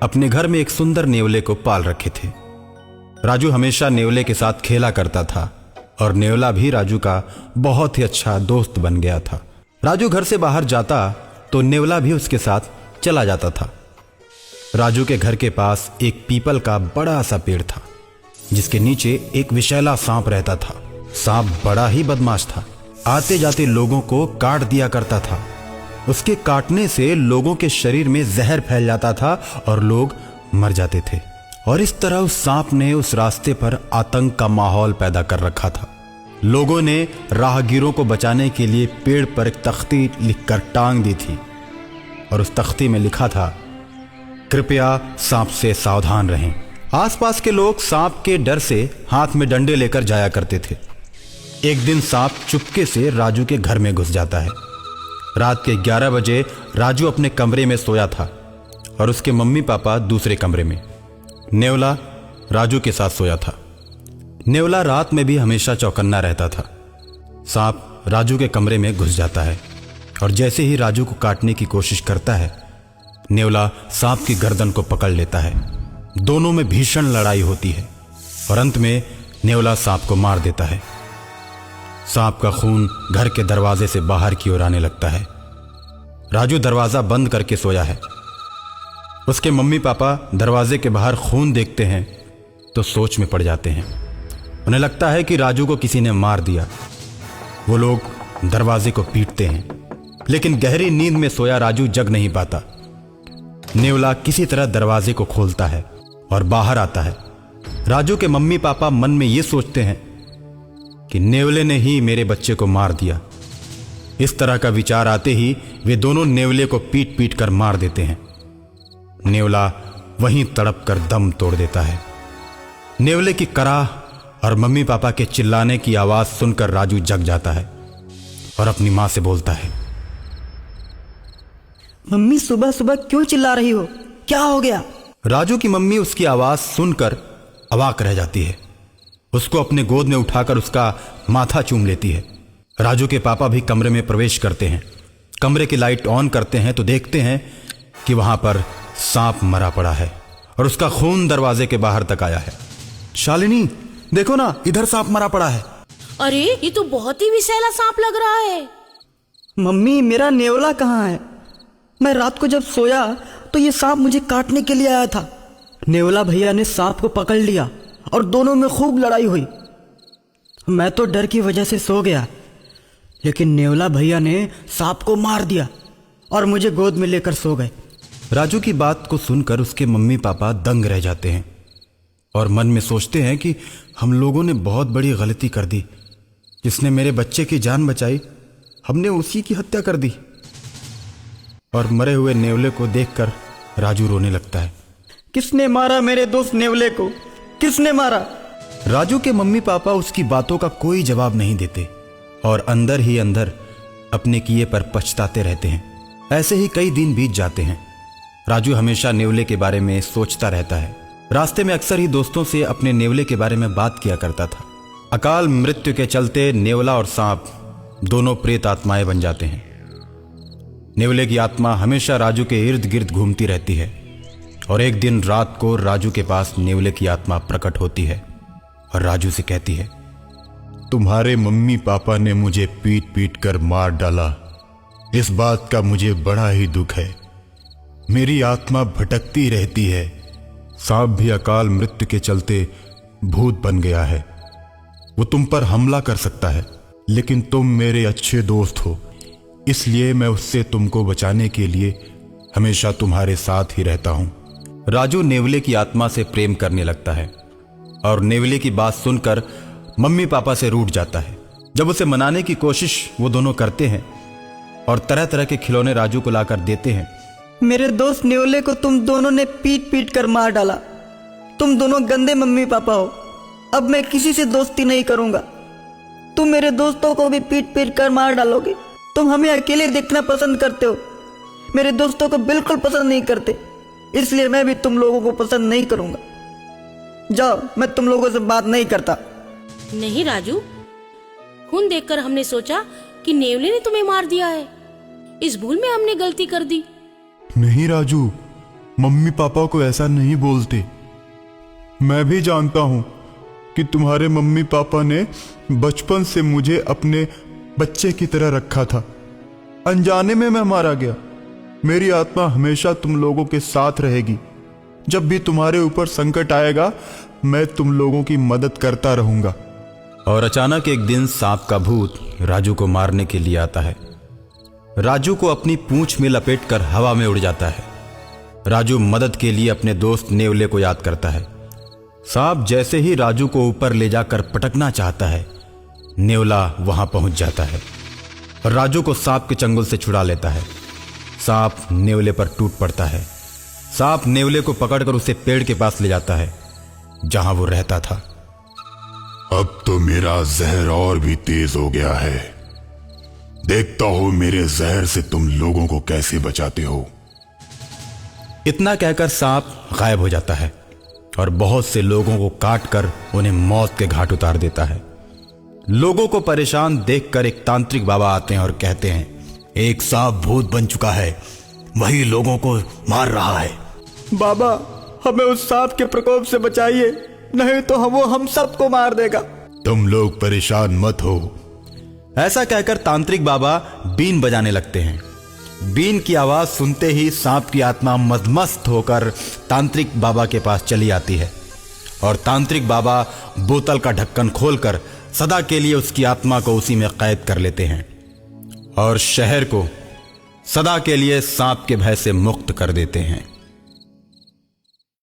अपने घर में एक सुंदर नेवले को पाल रखे थे। राजू हमेशा नेवले के साथ खेला करता था और नेवला भी राजू का बहुत ही अच्छा दोस्त बन गया था। राजू घर से बाहर जाता तो नेवला भी उसके साथ चला जाता था। राजू के घर के पास एक पीपल का बड़ा सा पेड़ था जिसके नीचे एक विषैला सांप रहता था। सांप बड़ा ही बदमाश था, आते जाते लोगों को काट दिया करता था। उसके काटने से लोगों के शरीर में जहर फैल जाता था और लोग मर जाते थे। और इस तरह उस सांप ने उस रास्ते पर आतंक का माहौल पैदा कर रखा था। लोगों ने राहगीरों को बचाने के लिए पेड़ पर एक तख्ती लिखकर टांग दी थी और उस तख्ती में लिखा था, कृपया सांप से सावधान रहें। आसपास के लोग सांप के डर से हाथ में डंडे लेकर जाया करते थे। एक दिन सांप चुपके से राजू के घर में घुस जाता है। रात के 11 बजे राजू अपने कमरे में सोया था और उसके मम्मी पापा दूसरे कमरे में। नेवला राजू के साथ सोया था। नेवला रात में भी हमेशा चौकन्ना रहता था। सांप राजू के कमरे में घुस जाता है और जैसे ही राजू को काटने की कोशिश करता है, नेवला सांप की गर्दन को पकड़ लेता है। दोनों में भीषण लड़ाई होती है और अंत में नेवला सांप को मार देता है। सांप का खून घर के दरवाजे से बाहर की ओर आने लगता है। राजू दरवाजा बंद करके सोया है। उसके मम्मी पापा दरवाजे के बाहर खून देखते हैं तो सोच में पड़ जाते हैं। उन्हें लगता है कि राजू को किसी ने मार दिया। वो लोग दरवाजे को पीटते हैं, लेकिन गहरी नींद में सोया राजू जग नहीं पाता। नेवला किसी तरह दरवाजे को खोलता है और बाहर आता है। राजू के मम्मी पापा मन में ये सोचते हैं कि नेवले ने ही मेरे बच्चे को मार दिया। इस तरह का विचार आते ही वे दोनों नेवले को पीट पीट कर मार देते हैं। नेवला वहीं तड़प कर दम तोड़ देता है। नेवले की कराह और मम्मी पापा के चिल्लाने की आवाज सुनकर राजू जग जाता है और अपनी मां से बोलता है, मम्मी सुबह सुबह क्यों चिल्ला रही हो? क्या हो गया? राजू की मम्मी उसकी आवाज सुनकर अवाक रह जाती है। उसको अपने गोद में उठाकर उसका माथा चूम लेती है। राजू के पापा भी कमरे में प्रवेश करते हैं। कमरे की लाइट ऑन करते हैं तो देखते हैं कि वहां पर सांप मरा पड़ा है और उसका खून दरवाजे के बाहर तक आया है। शालिनी, देखो ना, इधर सांप मरा पड़ा है। अरे ये तो बहुत ही विषैला सांप लग रहा है। मम्मी, मेरा नेवला कहाँ है? मैं रात को जब सोया तो ये सांप मुझे काटने के लिए आया था। नेवला भैया ने सांप को पकड़ लिया और दोनों में खूब लड़ाई हुई। मैं तो डर की वजह से सो गया, लेकिन नेवला भैया ने सांप को मार दिया और मुझे गोद में लेकर सो गए। राजू की बात को सुनकर उसके मम्मी पापा दंग रह जाते हैं और मन में सोचते हैं कि हम लोगों ने बहुत बड़ी गलती कर दी। जिसने मेरे बच्चे की जान बचाई, हमने उसी की हत्या कर दी। और मरे हुए नेवले को देखकर राजू रोने लगता है। किसने मारा मेरे दोस्त नेवले को? किसने मारा? राजू के मम्मी पापा उसकी बातों का कोई जवाब नहीं देते और अंदर ही अंदर अपने किए पर पछताते रहते हैं। ऐसे ही कई दिन बीत जाते हैं। राजू हमेशा नेवले के बारे में सोचता रहता है। रास्ते में अक्सर ही दोस्तों से अपने नेवले के बारे में बात किया करता था। अकाल मृत्यु के चलते नेवला और सांप दोनों प्रेत आत्माएं बन जाते हैं। नेवले की आत्मा हमेशा राजू के इर्द गिर्द घूमती रहती है और एक दिन रात को राजू के पास नेवले की आत्मा प्रकट होती है और राजू से कहती है, तुम्हारे मम्मी पापा ने मुझे पीट पीट कर मार डाला। इस बात का मुझे बड़ा ही दुख है। मेरी आत्मा भटकती रहती है। सांप भी अकाल मृत्यु के चलते भूत बन गया है। वो तुम पर हमला कर सकता है, लेकिन तुम मेरे अच्छे दोस्त हो, इसलिए मैं उससे तुमको बचाने के लिए हमेशा तुम्हारे साथ ही रहता हूं। राजू नेवले की आत्मा से प्रेम करने लगता है और नेवले की बात सुनकर मम्मी पापा से रूठ जाता है। जब उसे मनाने की कोशिश वो दोनों करते हैं और तरह तरह के खिलौने राजू को लाकर देते हैं। मेरे दोस्त नेवले को तुम दोनों ने पीट पीट कर मार डाला। तुम दोनों गंदे मम्मी पापा हो। अब मैं किसी से दोस्ती नहीं करूंगा। तुम मेरे दोस्तों को भी पीट पीट कर मार डालोगे। तुम हमें अकेले देखना पसंद करते हो, मेरे दोस्तों को बिल्कुल पसंद नहीं करते, इसलिए मैं भी तुम लोगों को पसंद नहीं करूंगा। जाओ, मैं तुम लोगों से बात नहीं करता। नहीं राजू, खून देखकर हमने सोचा कि नेवले ने तुम्हें मार दिया है। इस भूल में हमने गलती कर दी। नहीं राजू, मम्मी पापा को ऐसा नहीं बोलते। मैं भी जानता हूं कि तुम्हारे मम्मी पापा ने बचपन से मुझे अपने बच्चे की तरह रखा था। अनजाने में मैं मारा गया। मेरी आत्मा हमेशा तुम लोगों के साथ रहेगी। जब भी तुम्हारे ऊपर संकट आएगा, मैं तुम लोगों की मदद करता रहूंगा। और अचानक एक दिन सांप का भूत राजू को मारने के लिए आता है। राजू को अपनी पूंछ में लपेटकर हवा में उड़ जाता है। राजू मदद के लिए अपने दोस्त नेवले को याद करता है। सांप जैसे ही राजू को ऊपर ले जाकर पटकना चाहता है, नेवला वहां पहुंच जाता है और राजू को सांप के चंगुल से छुड़ा लेता है। सांप नेवले पर टूट पड़ता है। सांप नेवले को पकड़कर उसे पेड़ के पास ले जाता है जहां वो रहता था। अब तो मेरा जहर और भी तेज हो गया है। देखता हो मेरे जहर से तुम लोगों को कैसे बचाते हो। इतना कहकर सांप गायब हो जाता है और बहुत से लोगों को काटकर उन्हें मौत के घाट उतार देता है। लोगों को परेशान देखकर एक तांत्रिक बाबा आते हैं और कहते हैं, एक सांप भूत बन चुका है, वही लोगों को मार रहा है। बाबा, हमें उस सांप के प्रकोप से बचाइए, नहीं तो वो हम सबको मार देगा। तुम लोग परेशान मत हो। ऐसा कहकर तांत्रिक बाबा बीन बजाने लगते हैं। बीन की आवाज सुनते ही सांप की आत्मा मदमस्त होकर तांत्रिक बाबा के पास चली आती है और तांत्रिक बाबा बोतल का ढक्कन खोलकर सदा के लिए उसकी आत्मा को उसी में कैद कर लेते हैं और शहर को सदा के लिए सांप के भय से मुक्त कर देते हैं।